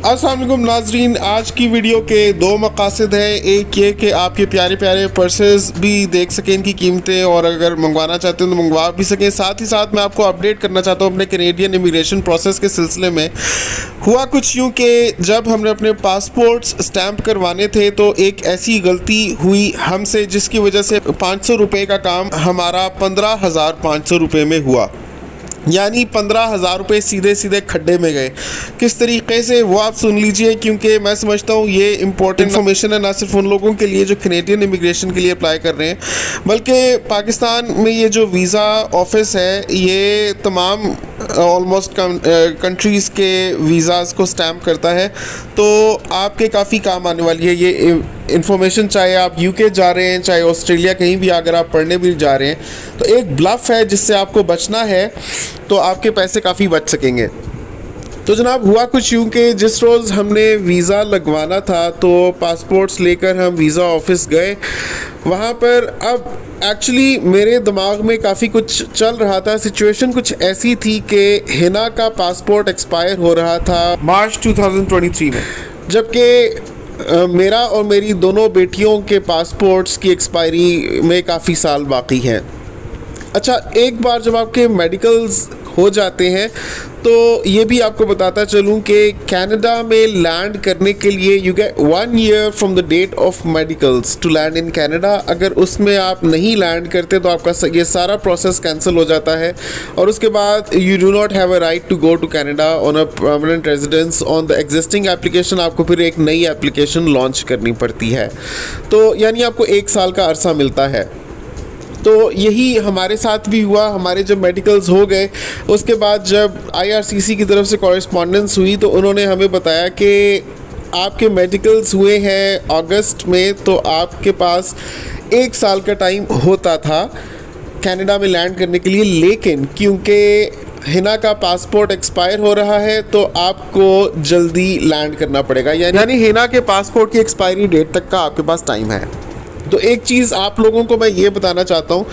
अस्सलाम वालेकुम नाजरीन, आज की वीडियो के दो मकासद हैं। एक ये कि आपके प्यारे प्यारे पर्सेस भी देख सकें इनकी कीमतें, और अगर मंगवाना चाहते हैं तो मंगवा भी सकें। साथ ही साथ मैं आपको अपडेट करना चाहता हूँ अपने कैनेडियन इमिग्रेशन प्रोसेस के सिलसिले में। हुआ कुछ यूँ कि जब हमने अपने पासपोर्ट्स स्टैंप करवाने थे तो एक ऐसी गलती हुई हमसे जिसकी वजह से 500 रुपये का काम हमारा 15,500 रुपये में हुआ, यानी 15,000 रुपये सीधे सीधे खड्डे में गए। किस तरीके से वो आप सुन लीजिए, क्योंकि मैं समझता हूँ ये इंपॉर्टेंट इन्फॉर्मेशन है ना सिर्फ उन लोगों के लिए जो कैनेडियन इमिग्रेशन के लिए अप्लाई कर रहे हैं, बल्कि पाकिस्तान में ये जो वीज़ा ऑफिस है ये तमाम ऑलमोस्ट कंट्रीज़ के वीज़ाज़ को स्टैम्प करता है। तो आपके काफ़ी काम आने वाली है ये इन्फॉर्मेशन, चाहे आप यूके जा रहे हैं चाहे ऑस्ट्रेलिया, कहीं भी अगर आप पढ़ने भी जा रहे हैं तो एक ब्लफ है जिससे आपको बचना है, तो आपके पैसे काफ़ी बच सकेंगे। तो जनाब हुआ कुछ यूँ कि जिस रोज़ हमने वीज़ा लगवाना था तो पासपोर्ट्स लेकर हम वीज़ा ऑफिस गए। वहाँ पर अब एक्चुअली मेरे दिमाग में काफ़ी कुछ चल रहा था। सिचुएशन कुछ ऐसी थी कि हिना का पासपोर्ट एक्सपायर हो रहा था मार्च 2023 में, जबकि मेरा और मेरी दोनों बेटियों के पासपोर्ट्स की एक्सपायरी में काफ़ी साल बाकी हैं। अच्छा, एक बार जब आपके मेडिकल्स हो जाते हैं तो ये भी आपको बताता चलूँ कि कनाडा में लैंड करने के लिए you get 1 year from the date of medicals to land in Canada. अगर उसमें आप नहीं लैंड करते तो आपका ये सारा प्रोसेस कैंसिल हो जाता है, और उसके बाद you do not have a right to go to Canada on a permanent residence on the existing application. आपको फिर एक नई एप्लीकेशन लॉन्च करनी पड़ती है, तो यानी आपको 1 साल का अरसा मिलता है। तो यही हमारे साथ भी हुआ। हमारे जब मेडिकल्स हो गए उसके बाद जब IRCC की तरफ से कॉरेस्पॉन्डेंस हुई तो उन्होंने हमें बताया कि आपके मेडिकल्स हुए हैं अगस्त में, तो आपके पास 1 साल का टाइम होता था कनाडा में लैंड करने के लिए, लेकिन क्योंकि हिना का पासपोर्ट एक्सपायर हो रहा है तो आपको जल्दी लैंड करना पड़ेगा, यानी हिना के पासपोर्ट की एक्सपायरी डेट तक का आपके पास टाइम है। तो एक चीज़ आप लोगों को मैं ये बताना चाहता हूँ,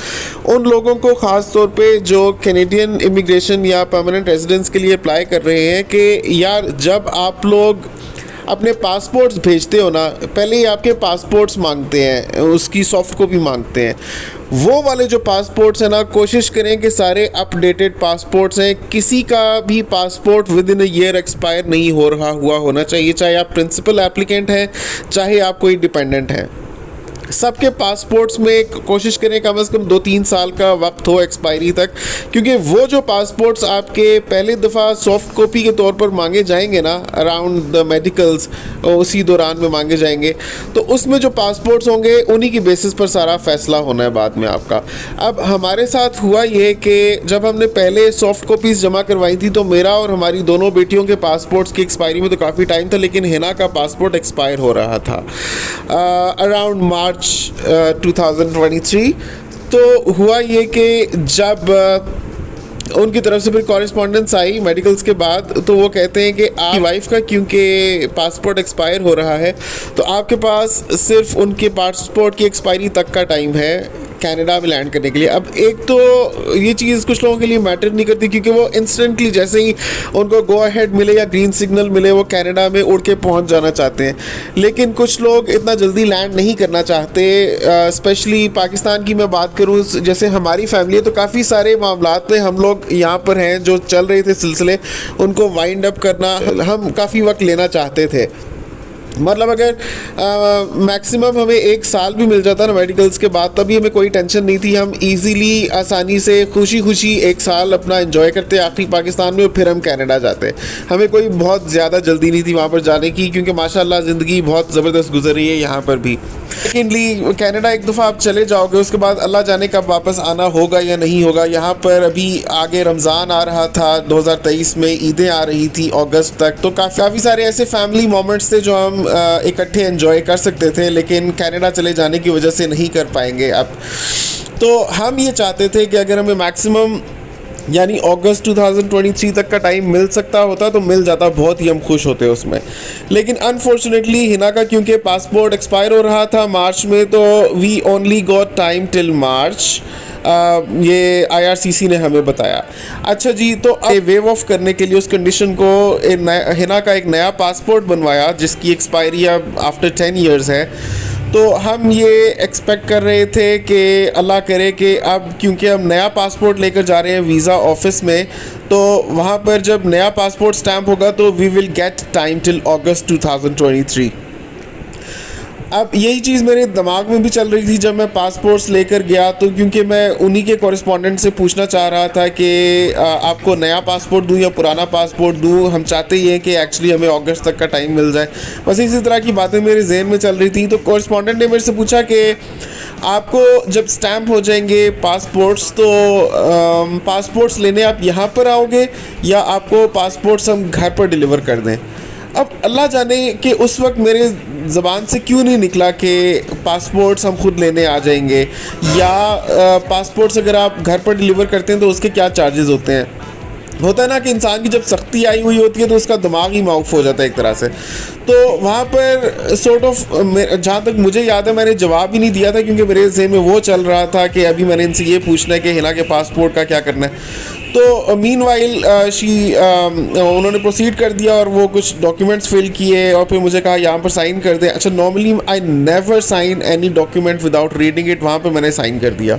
उन लोगों को ख़ास तौर पे जो कैनेडियन इमिग्रेशन या परमानेंट रेजिडेंस के लिए अप्लाई कर रहे हैं, कि यार जब आप लोग अपने पासपोर्ट्स भेजते हो ना, पहले ही आपके पासपोर्ट्स मांगते हैं, उसकी सॉफ्ट कॉपी मांगते हैं। वो वाले जो पासपोर्ट्स हैं ना, कोशिश करें कि सारे अपडेटेड पासपोर्ट्स हैं। किसी का भी passport with in a year expire नहीं हो रहा हुआ होना चाहिए, चाहे आप प्रिंसिपल एप्लीकेंट हैं चाहे आप कोई डिपेंडेंट हैं। सबके पासपोर्ट्स में कोशिश करें कम से कम 2-3 साल का वक्त हो एक्सपायरी तक, क्योंकि वो जो पासपोर्ट्स आपके पहले दफ़ा सॉफ्ट कॉपी के तौर पर मांगे जाएंगे ना अराउंड द मेडिकल्स, उसी दौरान में मांगे जाएंगे, तो उसमें जो पासपोर्ट्स होंगे उन्हीं की बेसिस पर सारा फ़ैसला होना है बाद में आपका। अब हमारे साथ हुआ ये कि जब हमने पहले सॉफ्ट कॉपीज़ जमा करवाई थी तो मेरा और हमारी दोनों बेटियों के पासपोर्ट्स की एक्सपायरी में तो काफ़ी टाइम था, लेकिन हिना का पासपोर्ट एक्सपायर हो रहा था अराउंड मार्च 2023। तो हुआ ये कि जब उनकी तरफ से फिर कॉरेस्पॉन्डेंस आई मेडिकल्स के बाद, तो वो कहते हैं कि आपकी वाइफ का क्योंकि पासपोर्ट एक्सपायर हो रहा है तो आपके पास सिर्फ उनके पासपोर्ट की एक्सपायरी तक का टाइम है कनाडा में लैंड करने के लिए। अब एक तो ये चीज़ कुछ लोगों के लिए मैटर नहीं करती, क्योंकि वो इंस्टेंटली जैसे ही उनको गो अहेड मिले या ग्रीन सिग्नल मिले वो कनाडा में उड़ के पहुंच जाना चाहते हैं। लेकिन कुछ लोग इतना जल्दी लैंड नहीं करना चाहते, स्पेशली पाकिस्तान की मैं बात करूं, जैसे हमारी फैमिली है तो काफ़ी सारे मामलात में हम लोग यहाँ पर हैं जो चल रहे थे सिलसिले, उनको वाइंड अप करना हम काफ़ी वक्त लेना चाहते थे। मतलब अगर मैक्सिमम हमें 1 साल भी मिल जाता ना मेडिकल्स के बाद, तभी हमें कोई टेंशन नहीं थी, हम इजीली आसानी से खुशी खुशी 1 साल अपना एंजॉय करते आखिरी पाकिस्तान में, और फिर हम कनाडा जाते। हमें कोई बहुत ज़्यादा जल्दी नहीं थी वहाँ पर जाने की, क्योंकि माशाल्लाह ज़िंदगी बहुत ज़बरदस्त गुजर रही है यहाँ पर भी। लेकिन कनाडा एक दफ़ा आप चले जाओगे उसके बाद अल्लाह जाने कब वापस आना होगा या नहीं होगा। यहाँ पर अभी आगे रमज़ान आ रहा था 2023 में, ईदें आ रही थी अगस्त तक, तो काफ़ी सारे ऐसे फैमिली मोमेंट्स थे जो हम इकट्ठे एंजॉय कर सकते थे, लेकिन कनाडा चले जाने की वजह से नहीं कर पाएंगे अब। तो हम ये चाहते थे कि अगर हमें मैक्सिमम यानी अगस्त 2023 तक का टाइम मिल सकता होता तो मिल जाता, बहुत ही हम खुश होते उसमें। लेकिन अनफॉर्चुनेटली हिना का क्योंकि पासपोर्ट एक्सपायर हो रहा था मार्च में, तो we only got time till March. ये IRCC ने हमें बताया। अच्छा जी, तो वेव ऑफ करने के लिए उस कंडीशन को हिना का एक नया पासपोर्ट बनवाया जिसकी एक्सपायरी अब आफ्टर 10 ईयर्स है। तो हम ये एक्सपेक्ट कर रहे थे कि अल्लाह करे कि अब क्योंकि हम नया पासपोर्ट लेकर जा रहे हैं वीज़ा ऑफिस में, तो वहाँ पर जब नया पासपोर्ट स्टैम्प होगा तो we will get time till August 2023। अब यही चीज़ मेरे दिमाग में भी चल रही थी जब मैं पासपोर्ट्स लेकर गया, तो क्योंकि मैं उन्हीं के कॉरेस्पॉन्डेंट से पूछना चाह रहा था कि आपको नया पासपोर्ट दूं या पुराना पासपोर्ट दूं, हम चाहते ही हैं कि एक्चुअली हमें अगस्त तक का टाइम मिल जाए। बस इसी तरह की बातें मेरे जहन में चल रही थी। तो कॉरेस्पॉन्डेंट ने मेरे से पूछा कि आपको जब स्टैम्प हो जाएंगे पासपोर्ट्स तो पासपोर्ट्स लेने आप यहाँ पर आओगे या आपको पासपोर्ट्स हम घर पर डिलीवर कर दें। अब अल्लाह जाने कि उस वक्त मेरे ज़बान से क्यों नहीं निकला कि पासपोर्ट्स हम खुद लेने आ जाएंगे, या पासपोर्ट्स अगर आप घर पर डिलीवर करते हैं तो उसके क्या चार्जेस होते हैं। होता है ना कि इंसान की जब सख्ती आई हुई होती है तो उसका दिमाग ही माउफ हो जाता है एक तरह से। तो वहाँ पर सॉर्ट ऑफ जहाँ तक मुझे याद है मैंने जवाब ही नहीं दिया था, क्योंकि मेरे ज़हन में वो चल रहा था कि अभी मैंने इनसे ये पूछना है कि हिना के पासपोर्ट का क्या करना है। तो मीनवाइल उन्होंने प्रोसीड कर दिया और वो कुछ डॉक्यूमेंट्स फिल किए और फिर मुझे कहा यहाँ पर साइन कर दें। अच्छा, normally I never sign any document without reading it. वहाँ पर मैंने साइन कर दिया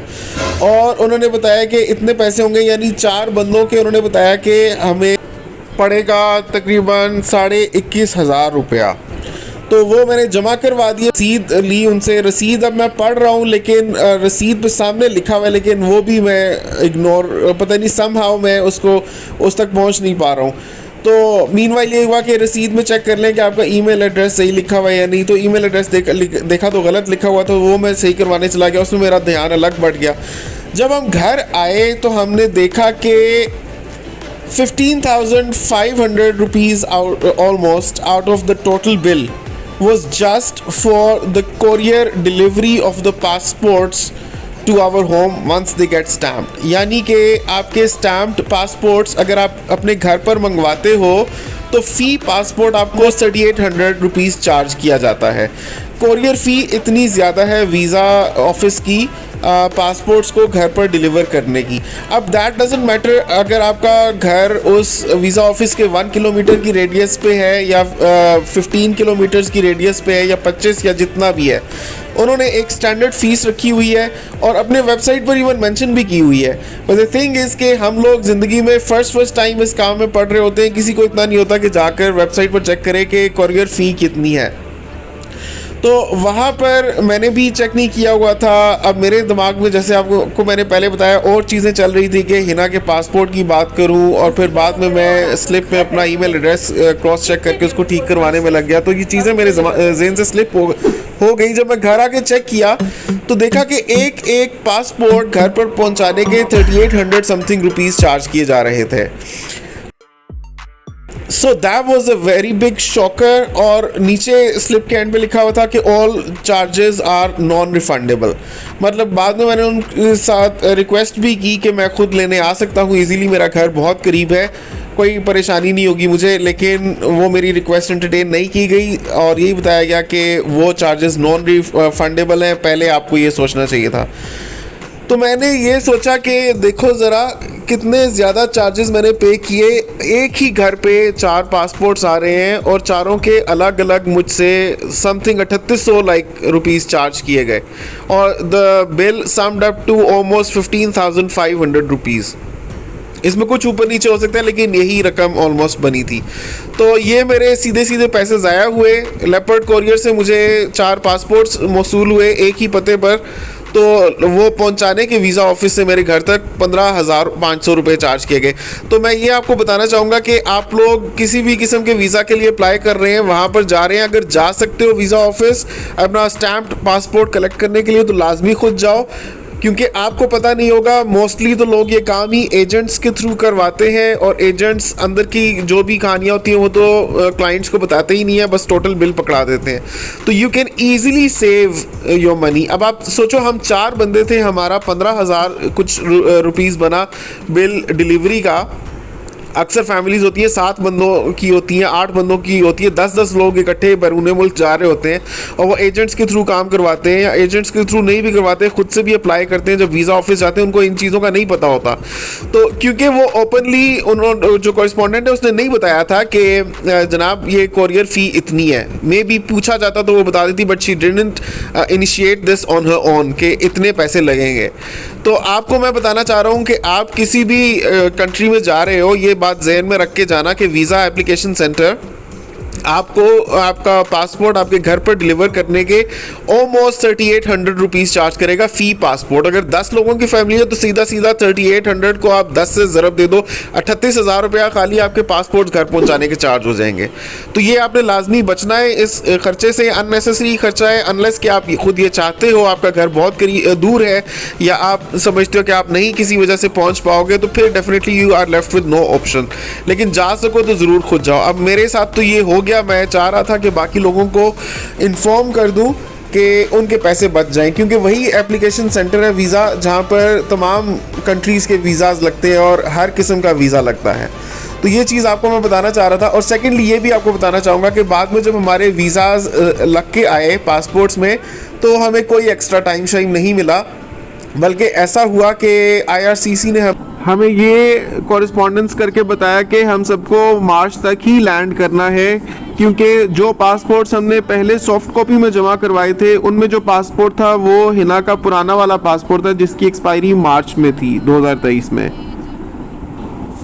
और उन्होंने बताया कि इतने पैसे होंगे, यानी 4 बंदों के उन्होंने बताया कि हमें पड़ेगा तकरीबन 21,500 रुपया। तो वो मैंने जमा करवा दिया, रसीद ली उनसे। रसीद अब मैं पढ़ रहा हूँ लेकिन रसीद पे सामने लिखा हुआ है, लेकिन वो भी मैं इग्नोर, पता नहीं समहाउ मैं उसको उस तक पहुँच नहीं पा रहा हूँ। तो मीनवाइल ये हुआ कि रसीद में चेक कर लें कि आपका ईमेल एड्रेस सही लिखा हुआ है या नहीं। तो ईमेल एड्रेस देखा तो गलत लिखा हुआ, तो वो मैं सही करवाने चला गया। उसमें मेरा ध्यान अलग बढ़ गया। जब हम घर आए तो हमने देखा कि 15,500 rupees almost out of the total bill was just for the courier delivery of the passports to our home once they get stamped। यानी कि आपके stamped passports अगर आप अपने घर पर मंगवाते हो तो फ़ी पासपोर्ट आपको 3800 रुपीज़ चार्ज किया जाता है। कोरियर फ़ी इतनी ज़्यादा है वीज़ा ऑफिस की पासपोर्ट्स को घर पर डिलीवर करने की। अब दैट डजंट मैटर अगर आपका घर उस वीज़ा ऑफिस के 1 किलोमीटर की रेडियस पे है या 15 किलोमीटर्स की रेडियस पे है या 25 या जितना भी है। उन्होंने एक स्टैंडर्ड फ़ीस रखी हुई है और अपने वेबसाइट पर इवन मेंशन भी की हुई है। बट द थिंग इज़ कि हम लोग ज़िंदगी में फर्स्ट टाइम इस काम में पढ़ रहे होते हैं, किसी को इतना नहीं होता कि जाकर वेबसाइट पर चेक करे कि कोरियर फ़ी कितनी है। तो वहाँ पर मैंने भी चेक नहीं किया हुआ था। अब मेरे दिमाग में, जैसे आपको मैंने पहले बताया, और चीज़ें चल रही थी कि हिना के पासपोर्ट की बात करूँ और फिर बाद में मैं स्लिप में अपना ईमेल एड्रेस क्रॉस चेक करके उसको ठीक करवाने में लग गया। तो ये चीज़ें मेरे जहन से स्लिप हो गई। जब मैं घर आके चेक किया तो देखा कि एक पासपोर्ट घर पर पहुँचाने के 3800 समथिंग रुपीज़ चार्ज किए जा रहे थे। So that was a very big shocker. और नीचे स्लिप के एंड पे लिखा हुआ था कि all charges are non refundable. मतलब बाद में मैंने उनके साथ रिक्वेस्ट भी की कि मैं खुद लेने आ सकता हूँ इजीली, मेरा घर बहुत करीब है, कोई परेशानी नहीं होगी मुझे, लेकिन वो मेरी रिक्वेस्ट एंटरटेन नहीं की गई और यही बताया गया कि वो चार्जेस नॉन रिफंडेबल हैं। पहले आपको ये सोचना चाहिए था। तो मैंने ये सोचा कि देखो ज़रा कितने ज़्यादा चार्जेस मैंने पे किए। एक ही घर पे 4 पासपोर्ट्स आ रहे हैं और चारों के अलग अलग मुझसे समथिंग 3800 रुपीज़ चार्ज किए गए और the bill summed up to almost 15,500 rupees. इसमें कुछ ऊपर नीचे हो सकता है लेकिन यही रकम ऑलमोस्ट बनी थी। तो ये मेरे सीधे सीधे पैसे ज़ाया हुए। लेपर्ड कोरियर से मुझे 4 पासपोर्ट्स मौसूल हुए एक ही पते पर, तो वो पहुंचाने के वीज़ा ऑफिस से मेरे घर तक 15,500 रुपये चार्ज किए गए। तो मैं ये आपको बताना चाहूँगा कि आप लोग किसी भी किस्म के वीज़ा के लिए अप्लाई कर रहे हैं, वहाँ पर जा रहे हैं, अगर जा सकते हो वीज़ा ऑफिस अपना स्टैम्प्ड पासपोर्ट कलेक्ट करने के लिए तो लाजमी खुद जाओ, क्योंकि आपको पता नहीं होगा। मोस्टली तो लोग ये काम ही एजेंट्स के थ्रू करवाते हैं और एजेंट्स अंदर की जो भी कहानियाँ होती हैं वो तो क्लाइंट्स को बताते ही नहीं है, बस टोटल बिल पकड़ा देते हैं। तो you can easily save your money. अब आप सोचो हम 4 बंदे थे, हमारा 15,000 कुछ रुपीज़ बना बिल डिलीवरी का, अक्सर फैमिलीज होती है 7 बंदों की होती हैं, 8 बंदों की होती है, 10-10 लोग इकट्ठे बैरून मुल्क जा रहे होते हैं और वो एजेंट्स के थ्रू काम करवाते हैं, या एजेंट्स के थ्रू नहीं भी करवाते, खुद से भी अप्लाई करते हैं। जब वीज़ा ऑफिस जाते हैं उनको इन चीज़ों का नहीं पता होता, तो क्योंकि वो ओपनली उन्होंने जो कॉरेस्पॉन्डेंट है उसने नहीं बताया था कि जनाब ये कोरियर फ़ी इतनी है। मे बी पूछा जाता तो वो बता देती, but she didn't initiate this on her own के इतने पैसे लगेंगे। तो आपको मैं बताना चाह रहा हूँ कि आप किसी भी कंट्री में जा रहे हो, ये बात जहन में रख के जाना कि वीज़ा एप्लीकेशन सेंटर आपको आपका पासपोर्ट आपके घर पर डिलीवर करने के ऑलमोस्ट 3800 रुपीज़ चार्ज करेगा फ़ी पासपोर्ट। अगर 10 लोगों की फैमिली है तो सीधा सीधा 3800 को आप 10 से ज़रब दे दो, 38,000 रुपया खाली आपके पासपोर्ट घर पहुंचाने के चार्ज हो जाएंगे। तो ये आपने लाजमी बचना है इस खर्चे से, अननेसेसरी खर्चा है। अनलेस कि आप खुद ये चाहते हो, आपका घर बहुत दूर है या आप समझते हो कि आप नहीं किसी वजह से पहुँच पाओगे, तो फिर definitely you are left with no option. लेकिन जा सको तो ज़रूर खुद जाओ। अब मेरे साथ तो ये हो गया, मैं चाह रहा था कि बाकी लोगों को इन्फॉर्म कर दूं कि उनके पैसे बच जाएं, क्योंकि वही एप्लीकेशन सेंटर है वीज़ा जहां पर तमाम कंट्रीज़ के वीज़ाज़ लगते हैं और हर किस्म का वीज़ा लगता है। तो ये चीज़ आपको मैं बताना चाह रहा था। और सेकेंडली ये भी आपको बताना चाहूँगा कि बाद में जब हमारे वीज़ाज़ लग के आए पासपोर्ट्स में, तो हमें कोई एक्स्ट्रा टाइम शाइम नहीं मिला, बल्कि ऐसा हुआ कि IRCC ने हमें ये कॉरेस्पॉन्डेंस करके बताया कि हम सबको मार्च तक ही लैंड करना है, क्योंकि जो पासपोर्ट्स हमने पहले सॉफ्ट कॉपी में जमा करवाए थे उनमें जो पासपोर्ट था वो हिना का पुराना वाला पासपोर्ट था जिसकी एक्सपायरी मार्च में थी 2023 में।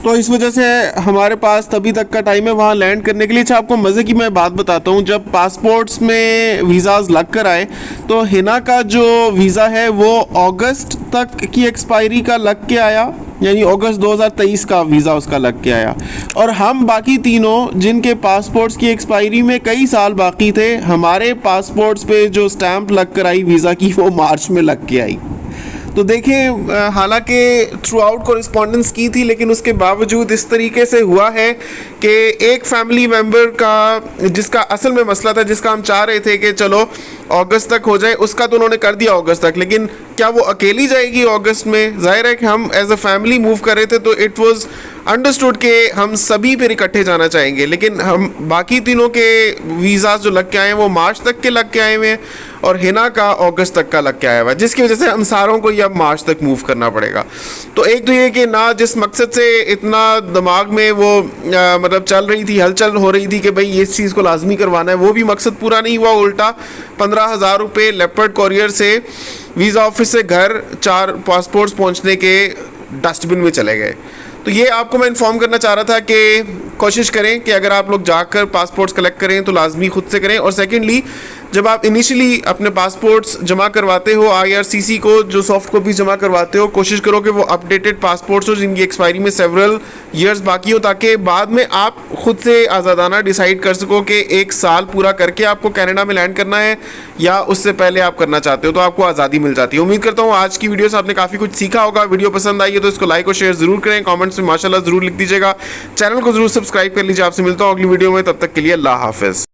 तो इस वजह से हमारे पास तभी तक का टाइम है वहाँ लैंड करने के लिए। अच्छा, आपको मज़े की मैं बात बताता हूँ, जब पासपोर्ट्स में वीज़ाज़ लग कर आए तो हिना का जो वीज़ा है वो अगस्त तक की एक्सपायरी का लग के आया, यानी अगस्त 2023 का वीज़ा उसका लग के आया। और हम बाकी तीनों जिनके पासपोर्ट्स की एक्सपायरी में कई साल बाकी थे, हमारे पासपोर्ट्स पे जो स्टैंप लग कर आई वीज़ा की वो मार्च में लग के आई। तो देखें, हालांकि थ्रू आउट कॉरेस्पॉन्डेंस की थी, लेकिन उसके बावजूद इस तरीके से हुआ है कि एक फैमिली मेम्बर का जिसका असल में मसला था, जिसका हम चाह रहे थे कि चलो अगस्त तक हो जाए, उसका तो उन्होंने कर दिया अगस्त तक। लेकिन क्या वो अकेली जाएगी अगस्त में? जाहिर है कि हम एज अ फैमिली मूव कर रहे थे, तो इट वाज अंडरस्टूड कि हम सभी फिर इकट्ठे जाना चाहेंगे। लेकिन हम बाकी तीनों के वीज़ा जो लग के आए हैं वो मार्च तक के लग के आए हुए हैं और हिना का अगस्त तक का लग के आया हुआ है, जिसकी वजह से हम सारों को ये अब मार्च तक मूव करना पड़ेगा। तो एक तो ये कि ना जिस मकसद से इतना दिमाग में वो मतलब चल रही थी, हलचल हो रही थी कि भाई इस चीज़ को लाजमी करवाना है, वो भी मकसद पूरा नहीं हुआ। उल्टा 15,000 रुपये लेपर्ड कॉरियर से वीज़ा ऑफिस से घर 4 पासपोर्ट्स पहुंचने के डस्टबिन में चले गए। तो ये आपको मैं इन्फॉर्म करना चाह रहा था कि कोशिश करें कि अगर आप लोग जाकर पासपोर्ट्स कलेक्ट करें तो लाजमी खुद से करें। और सेकेंडली, जब आप इनिशियली अपने पासपोर्ट्स जमा करवाते हो IRCC को, जो सॉफ्ट कॉपी जमा करवाते हो, कोशिश करो कि वो अपडेटेड पासपोर्ट्स हो जिनकी एक्सपायरी में सेवरल ईयर्स बाकी हो, ताकि बाद में आप खुद से आज़ादाना डिसाइड कर सको कि 1 साल पूरा करके आपको कनाडा में लैंड करना है या उससे पहले आप करना चाहते हो, तो आपको आज़ादी मिल जाती है। उम्मीद करता हूँ आज की वीडियो से आपने काफ़ी कुछ सीखा होगा। वीडियो पसंद आई है तो इसको लाइक और शेयर ज़रूर करें, कॉमेंट्स में माशाल्लाह ज़रूर लिख दीजिएगा, चैनल को ज़रूर सब्सक्राइब कर लीजिए। आपसे मिलता हूँ अगली वीडियो में, तब तक के लिए अल्लाह हाफ़िज़।